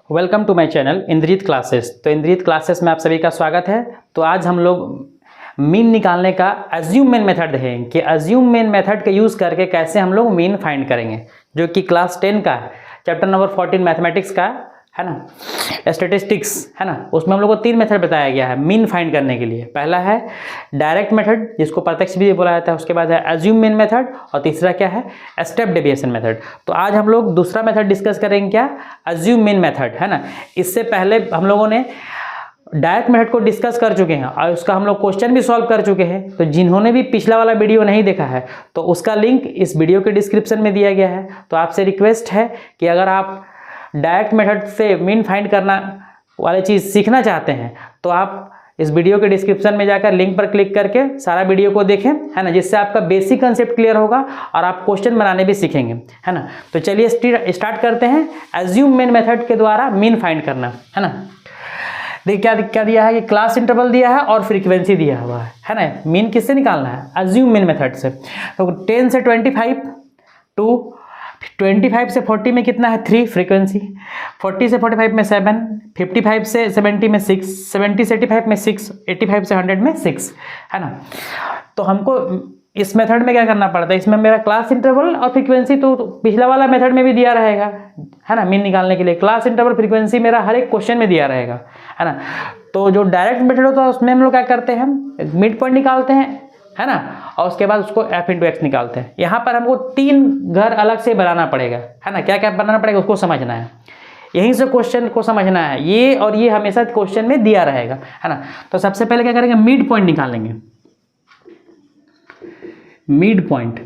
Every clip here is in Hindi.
Welcome to my channel Indrajeet classes. तो इंद्रजीत क्लासेस में आप सभी का स्वागत है। तो आज हम लोग मीन निकालने का अज्यूम मेन मेथड है कि अज्यूम मेन मेथड का यूज़ करके कैसे हम लोग मीन फाइंड करेंगे, जो कि क्लास 10 का है, चैप्टर नंबर 14 मैथमेटिक्स का है ना, स्टैटिस्टिक्स है ना। उसमें हम लोग को 3 मेथड बताया गया है मीन फाइंड करने के लिए। पहला है डायरेक्ट मेथड, जिसको प्रत्यक्ष भी बोला जाता है, उसके बाद है अज्यूम मेन मेथड, और तीसरा क्या है, स्टेप डेविएशन मेथड। तो आज हम लोग दूसरा मेथड डिस्कस करेंगे, क्या, अज्यूम मेन मेथड है ना। इससे पहले हम लोगों ने डायरेक्ट मेथड को डिस्कस कर चुके हैं और उसका हम लोग क्वेश्चन भी सॉल्व कर चुके हैं। तो जिन्होंने भी पिछला वाला वीडियो नहीं देखा है तो उसका लिंक इस वीडियो के डिस्क्रिप्शन में दिया गया है। तो आपसे रिक्वेस्ट है कि अगर आप डायरेक्ट मेथड से मीन फाइंड करना वाली चीज़ सीखना चाहते हैं तो आप इस वीडियो के डिस्क्रिप्शन में जाकर लिंक पर क्लिक करके सारा वीडियो को देखें, है ना, जिससे आपका बेसिक कंसेप्ट क्लियर होगा और आप क्वेश्चन बनाने भी सीखेंगे, है ना। तो चलिए स्टार्ट करते हैं अज्यूम मेन मेथड के द्वारा मीन फाइंड करना, है ना। देखिए क्या दिया है कि क्लास इंटरवल दिया है और फ्रीक्वेंसी दिया हुआ है ना। मीन किससे निकालना है, अज्यूम मेन मेथड से। तो 10 से 25 टू 25 से 40 में कितना है 3 फ्रीक्वेंसी, 40 से 45 में 7, 55 से 70 में 6, 70 से 85 में 6, 85 से 100 में 6, है ना। तो हमको इस मेथड में क्या करना पड़ता है, इसमें मेरा क्लास इंटरवल और फ्रीक्वेंसी तो पिछला वाला मेथड में भी दिया रहेगा, है ना। मीन निकालने के लिए क्लास इंटरवल फ्रीक्वेंसी मेरा हर एक क्वेश्चन में दिया रहेगा, है ना। तो जो डायरेक्ट मेथड होता है उसमें हम लोग क्या करते हैं, मिड पॉइंट निकालते हैं, है ना, और उसके बाद उसको f इंटू एक्स निकालते हैं। यहाँ पर हमको 3 घर अलग से बनाना पड़ेगा, है ना। क्या क्या बनाना पड़ेगा उसको समझना है, यहीं से क्वेश्चन को समझना है। ये और ये हमेशा क्वेश्चन में दिया रहेगा, है ना। तो सबसे पहले क्या करेंगे, मिड पॉइंट निकालेंगे। मिड पॉइंट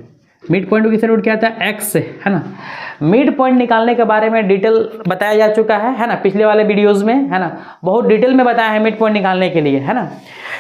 को किससे नोट किया था, x से, है ना। मिड पॉइंट निकालने के बारे में डिटेल बताया जा चुका है ना, पिछले वाले वीडियोस में, है ना। बहुत डिटेल में बताया है मिड पॉइंट निकालने के लिए, है ना।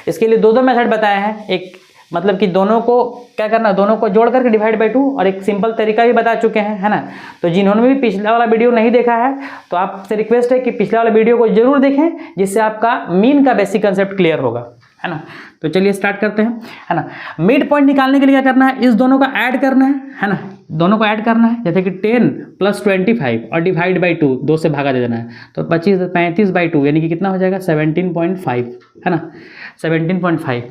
इसके लिए दो मेथड बताए हैं, एक मतलब कि दोनों को क्या करना, दोनों को जोड़ करके डिवाइड बाई 2, और एक सिंपल तरीका भी बता चुके हैं, है ना। तो जिन्होंने भी पिछला वाला वीडियो नहीं देखा है तो आपसे रिक्वेस्ट है कि पिछला वाला वीडियो को जरूर देखें, जिससे आपका मीन का बेसिक कंसेप्ट क्लियर होगा, है ना। तो चलिए स्टार्ट करते हैं, है ना। मिड पॉइंट निकालने के लिए क्या करना है, इस दोनों का ऐड करना है ना, दोनों को ऐड करना है। जैसे कि 10 + 25 और डिवाइड बाई 2, 2 से भागा दे देना है। तो 35/2 यानी कि कितना हो जाएगा 17.5, है ना, 17.5।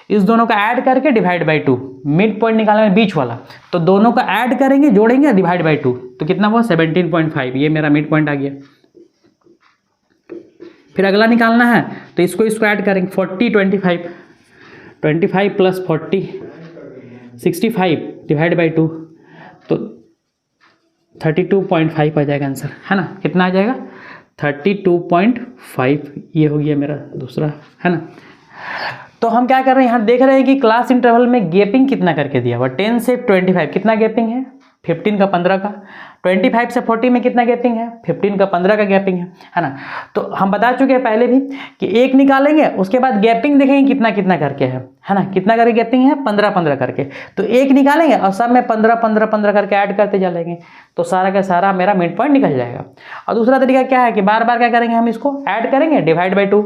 इस दोनों का ऐड करके डिवाइड बाई 2, मिड पॉइंट निकालना है बीच वाला। तो दोनों का ऐड करेंगे, जोड़ेंगे, डिवाइड बाई 2, तो कितना हुआ 17.5। ये मेरा मिड पॉइंट आ गया। फिर अगला निकालना है तो इसको ऐड करेंगे, 40 25 + 40 65 डिवाइड बाई 2, तो 32.5 आ जाएगा आंसर, है ना। कितना आ जाएगा 32.5। ये हो गया मेरा दूसरा, है ना। तो हम क्या कर रहे हैं, यहाँ देख रहे हैं कि क्लास इंटरवल में गैपिंग कितना करके दिया हुआ, 10 से 25 कितना गैपिंग है, 15 का 15 का। 25 से 40 में कितना गैपिंग है, 15 का 15 का गैपिंग है ना। तो हम बता चुके हैं पहले भी कि एक निकालेंगे, उसके बाद गैपिंग देखेंगे कितना कितना करके है ना, कितना करके गैपिंग है 15 करके। तो एक निकालेंगे और सब में 15 करके ऐड करते चलेंगे, तो सारा का सारा मेरा मिड पॉइंट निकल जाएगा। और दूसरा तरीका क्या है कि बार बार क्या करेंगे, हम इसको ऐड करेंगे, डिवाइड बाई 2,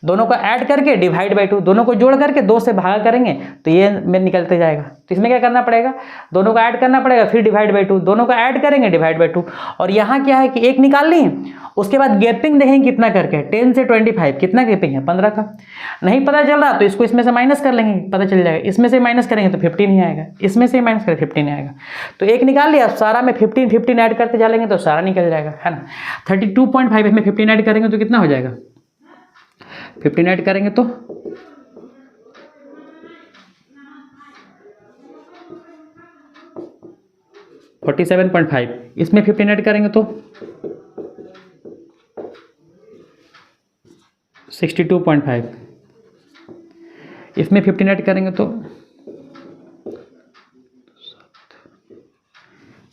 दोनों को ऐड करके डिवाइड बाई 2, दोनों को जोड़ करके 2 से भागा करेंगे तो ये में निकलते जाएगा। तो इसमें क्या करना पड़ेगा, दोनों को ऐड करना पड़ेगा, फिर डिवाइड बाई 2, दोनों को ऐड करेंगे, डिवाइड बाई 2। और यहाँ क्या है कि एक निकाल ली, उसके बाद गैपिंग देखेंगे कितना करके, 10 से 25 कितना गैपिंग है 15 का। नहीं पता चल रहा तो इसको इसमें से माइनस कर लेंगे, पता चल जाएगा। इसमें से माइनस करेंगे तो 15 ही आएगा, इसमें से माइनस करेंगे 15 आएगा। तो एक निकाल लिया, सारा में 15 ऐड करते चलेंगे तो सारा निकल जाएगा, है ना। 32.5 में 15 ऐड करेंगे तो कितना हो जाएगा, 15 ऐड करेंगे तो 47.5, इसमें 15 ऐड करेंगे तो 62.5, इसमें 15 ऐड करेंगे तो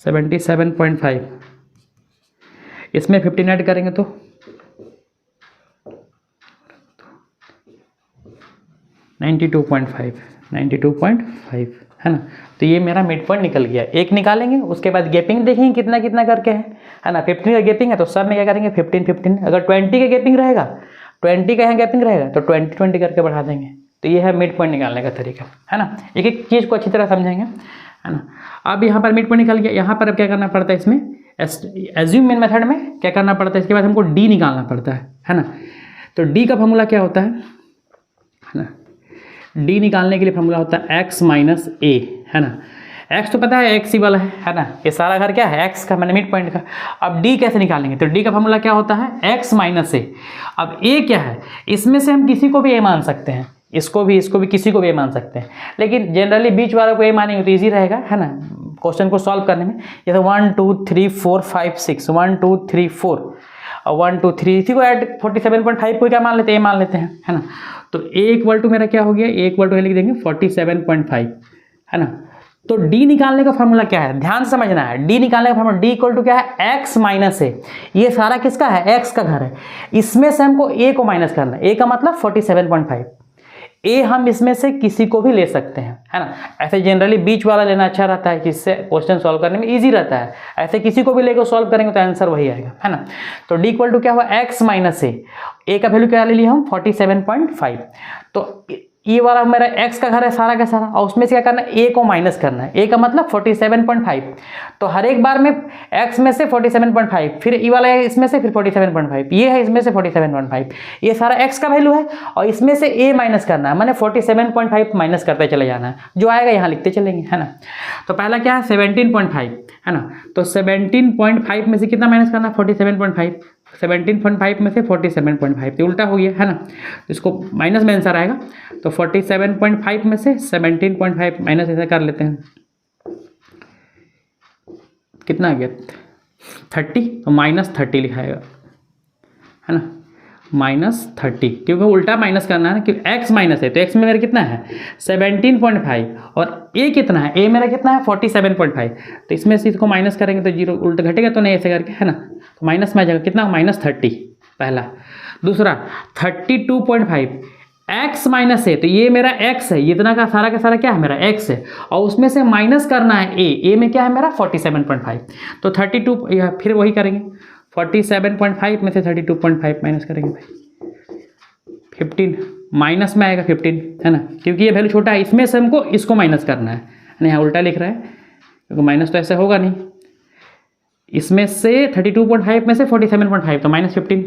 77.5, इसमें 15 ऐड करेंगे तो 92.5, है ना। तो ये मेरा मिड पॉइंट निकल गया। एक निकालेंगे, उसके बाद गैपिंग देखेंगे कितना कितना करके है ना। 15 का गैपिंग है तो सब में क्या करेंगे 15। अगर 20 का गैपिंग रहेगा, 20 का यहाँ गैपिंग रहेगा तो 20 करके बढ़ा देंगे। तो ये है मिड पॉइंट निकालने का तरीका, है ना। एक एक चीज़ को अच्छी तरह समझेंगे, है ना। अब यहाँ पर मिड पॉइंट निकल गया। यहाँ पर अब क्या करना पड़ता है, इसमें एज्यूम मीन मेथड में क्या करना पड़ता है, इसके बाद हमको डी निकालना पड़ता है ना। तो डी का फॉर्मूला क्या होता है ना, डी निकालने के लिए फॉर्मूला होता है एक्स माइनस ए, है ना। एक्स तो पता है एक्स ही वाला है ना, ये सारा घर क्या है एक्स का, मैंने मिड पॉइंट का। अब डी कैसे निकालेंगे, तो डी का फॉर्मूला क्या होता है एक्स माइनस ए। अब ए क्या है, इसमें से हम किसी को भी ए मान सकते हैं, इसको भी किसी को भी ए मान सकते हैं, लेकिन जनरली बीच वाले को ए मानेंगे तो ईजी रहेगा, है ना, क्वेश्चन को सॉल्व करने में। जैसे 1 2 3 4 5 6 1 2 3 4 और 1 2 3 इसी को ऐड 47.5 को क्या मान लेते हैं, ए मान लेते हैं, है ना। तो ए इक्वल टू मेरा क्या हो गया, ए इक्वल टू लिख देंगे 47.5, है ना। तो डी निकालने का फॉर्मूला क्या है, ध्यान समझना है। डी निकालने का फॉर्मूला डी इक्वल टू क्या है, एक्स माइनस ए। ये सारा किसका है, एक्स का घर है, इसमें से हमको ए को माइनस करना है। ए का मतलब 47.5, ए हम इसमें से किसी को भी ले सकते हैं, है ना। ऐसे जनरली बीच वाला लेना अच्छा रहता है, जिससे क्वेश्चन सॉल्व करने में इजी रहता है। ऐसे किसी को भी लेकर सॉल्व करेंगे तो आंसर वही आएगा, है ना। तो डी इक्वल टू क्या हुआ, एक्स माइनस ए का वैल्यू क्या ले लिया हम 47.5। तो ये वाला मेरा एक्स का घर है सारा का सारा, और उसमें से क्या करना है, ए को माइनस करना है। ए का मतलब 47.5, तो हर एक बार में एक्स में से 47.5, फिर ये वाला है इसमें से, फिर 47.5, ये है इसमें से 47.5, ये सारा एक्स का वैल्यू है, और इसमें से ए माइनस करना है, मैंने 47.5 माइनस करते चले जाना है, जो आएगा यहाँ लिखते चलेंगे, है ना। तो पहला क्या है 17.5, है ना। तो 17.5 में से कितना माइनस करना है, 47.5, 17.5 में से 47.5, तो उल्टा हो गया, है ना। इसको माइनस में आंसर आएगा, तो 47.5 में से 17.5 माइनस ऐसा कर लेते हैं, कितना आ गया 30, तो -30 लिखाएगा, है ना, -30, क्योंकि उल्टा माइनस करना है ना, क्योंकि x माइनस है, तो x में मेरा कितना है 17.5, और a कितना है, a मेरा कितना है 47.5, तो इसमें से इसको माइनस करेंगे तो जीरो उल्टा घटेगा तो नहीं, ऐसे करके, है ना। तो माइनस में आ जाएगा कितना, -30 पहला। दूसरा 32.5, x माइनस है, तो ये मेरा x है, इतना का सारा क्या है मेरा x है, और उसमें से माइनस करना है a में क्या है मेरा 47.5, तो 32, फिर वही करेंगे 47.5 में से 32.5 माइनस करेंगे भाई 15, माइनस में आएगा 15, है ना, क्योंकि ये वैल्यू छोटा है, इसमें से हमको इसको माइनस करना है, यहाँ उल्टा लिख रहा है, क्योंकि माइनस तो ऐसे होगा नहीं, इसमें से 32.5 में से 47.5, तो -15,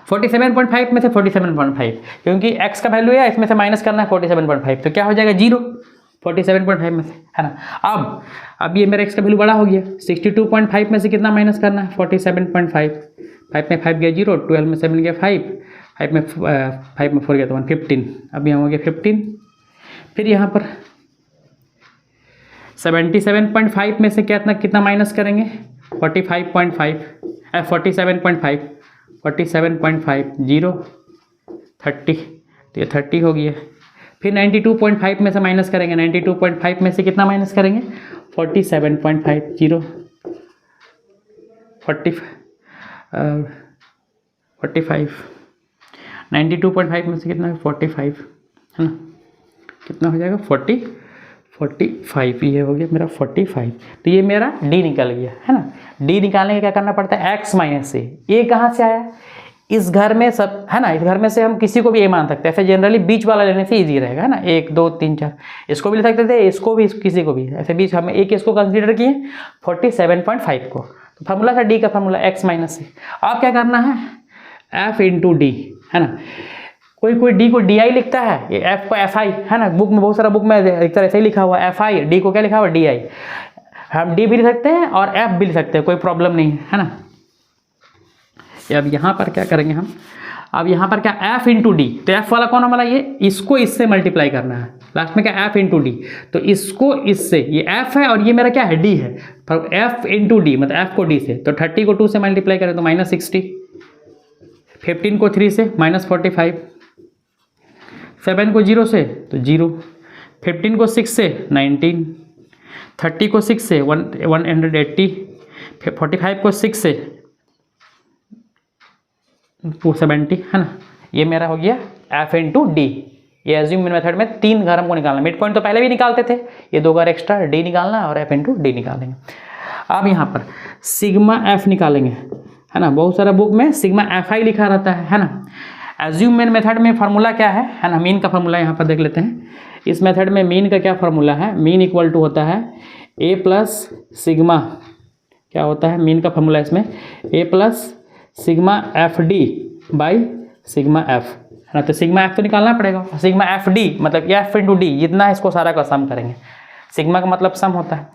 47.5 में से 47.5, क्योंकि x का वैल्यू है, इसमें से माइनस करना है 47.5, तो क्या हो जाएगा 0, 47.5 में से, है ना। अब ये मेरा x का वैल्यू बड़ा हो गया, 62.5 में से कितना माइनस करना है 47.5, 5 में 5 गया 0, 12 में 7 गया 5, 5 में 4 गया तो 1, 15, अब यहाँ हो गया 15, फिर यहाँ पर 77.5 में से कितना माइनस करेंगे 47.5, 0, 30, तो ये 30 हो गया। फिर 92.5 में से माइनस करेंगे, 92.5 में से कितना माइनस करेंगे 47.5, 0, 45, 92.5 में से कितना है 45, है ना, कितना हो जाएगा 45, ये हो गया मेरा 45, तो ये मेरा डी निकल गया, है ना। डी निकालने का क्या करना पड़ता है, एक्स माइनस ए। ये कहाँ से आया, इस घर में सब, है ना, इस घर में से हम किसी को भी ए मान सकते हैं, ऐसे जनरली बीच वाला लेने से इजी रहेगा, है ना, 1 2 3 4, इसको भी ले सकते थे, इसको भी, किसी को भी, ऐसे बीच हमें एक इसको कंसीडर किए 47.5 को, तो फार्मूला था डी का फार्मूला एक्स माइनस ए। अब क्या करना है एफ इंटू डी, है ना, कोई डी को डी आई लिखता है, ये एफ को एफ आई, है ना, बुक में बहुत सारा बुक में एक तरह ऐसे ही लिखा हुआ है एफ आई, डी को क्या लिखा हुआ डी आई, हम डी भी लिख सकते हैं और एफ भी लिख सकते हैं, कोई प्रॉब्लम नहीं है ना। अब यहाँ पर क्या करेंगे हम, अब यहाँ पर क्या एफ इंटू डी, तो एफ वाला कौन हमारा, ये इसको इससे मल्टीप्लाई करना है, लास्ट में क्या एफ इंटू डी, तो इसको इससे, ये एफ है और ये मेरा क्या है डी है, पर एफ इंटू डी मतलब एफ को डी से, तो 30 को 2 से मल्टीप्लाई करें तो -60, 15 को 3 से -45, 7 को 0 से तो 0, 15 को 6 से 19, 30 को 6 से 180, 45 को 6 से 270, है ना। ये मेरा हो गया एफ इंटू डी। ये एज्यूम मेथड में 3 घर हमको निकालना, मिड पॉइंट तो पहले भी निकालते थे, ये 2 घर एक्स्ट्रा डी निकालना और एफ इंटू डी निकालेंगे। अब यहाँ पर सिग्मा एफ निकालेंगे, है ना, बहुत सारा बुक में सिग्मा एफ आई लिखा रहता है ना। एज्यूम मेथड में फार्मूला क्या है ना, मीन का फार्मूला यहाँ पर देख लेते हैं। इस मेथड में मीन का क्या फार्मूला है, मीन इक्वल टू होता है ए प्लस सिग्मा क्या होता है मीन का फॉर्मूला इसमें a plus sigma F D by sigma f, है ना। तो सिग्मा एफ तो निकालना पड़ेगा, सिग्मा एफ डी मतलब एफ इंटू डी, जितना है इसको सारा का सम करेंगे। सिग्मा का मतलब सम होता है,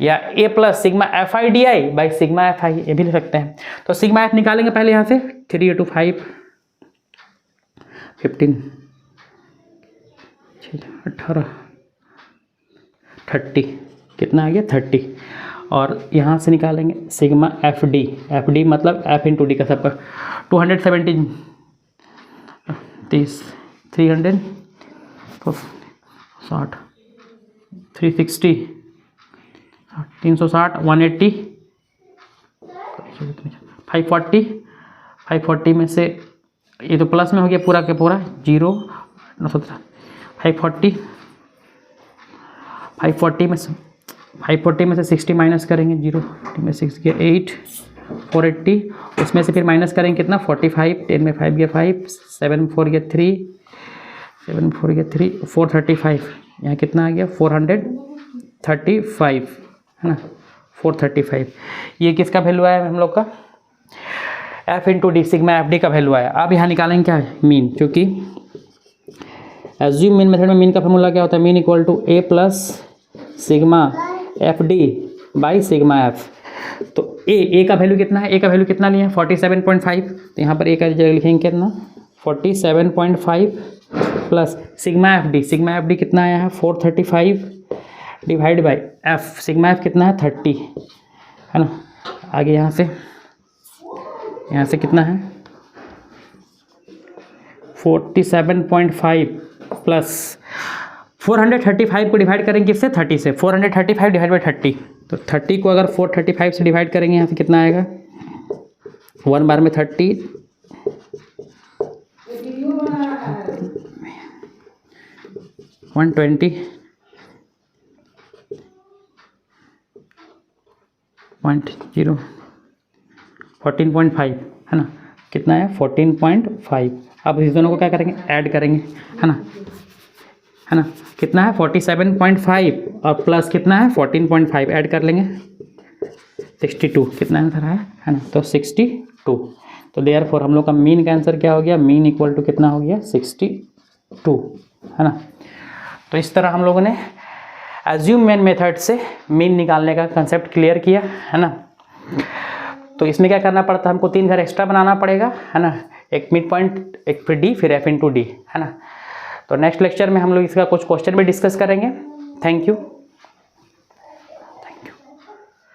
या a plus sigma f i d i by sigma f i, ये भी लिख सकते हैं। तो सिग्मा एफ निकालेंगे पहले यहाँ से 3 × 5 15 18 30, कितना आ गया 30। और यहाँ से निकालेंगे सिग्मा एफ डी मतलब एफ इंटू डी का सबका 270 30 300 60 360 360 180 540 में से ये तो प्लस में हो गया पूरा के पूरा 0 917 540 में से 60 माइनस करेंगे 0 में 6 गया 8 480, उसमें से फिर माइनस करेंगे कितना 45, 10 में 5 गया 5 7 4 गया 3 7 4 गया 3 435, यहाँ कितना आ गया 435, है ना 435। ये किसका वैल्यू आया हम लोग का F into D sigma F D का वैल्यू आया। अब यहाँ निकालेंगे क्या है मीन, क्योंकि एज्यूम मीन मेथड में मीन का फॉर्मूला क्या होता है mean equal to A plus sigma F D by sigma F. तो ए का वैल्यू कितना है, ए का वैल्यू कितना लिया है 47.5, तो यहाँ पर ए का जगह लिखेंगे कितना 47.5 प्लस सिग्मा एफ डी कितना आया है 435 divide by F, sigma F कितना है 30, है ना। आगे यहाँ से कितना है 47.5 प्लस 435 को डिवाइड करेंगे किससे 30 से, 435 डिवाइड बाई 30, तो 30 को अगर 435 से डिवाइड करेंगे यहाँ से कितना आएगा 1 बार में 30 120 0 14.5, है ना, कितना है 14.5। अब इस दोनों को क्या करेंगे ऐड करेंगे, है ना, कितना है 47.5 और प्लस कितना है 14.5 ऐड कर लेंगे 62, कितना आंसर है ना, तो 62। तो देयरफॉर हम लोग का मीन का आंसर क्या हो गया, मीन इक्वल टू कितना हो गया 62, है ना। तो इस तरह हम लोगों ने एज्यूम मीन मेथड से मीन निकालने का कंसेप्ट क्लियर किया, है ना। तो इसमें क्या करना पड़ता है, हमको 3 घर एक्स्ट्रा बनाना पड़ेगा, है ना, एक मिड पॉइंट, एक फिर डी, फिर एफ इंटू डी, है ना। तो नेक्स्ट लेक्चर में हम लोग इसका कुछ क्वेश्चन भी डिस्कस करेंगे। Thank you.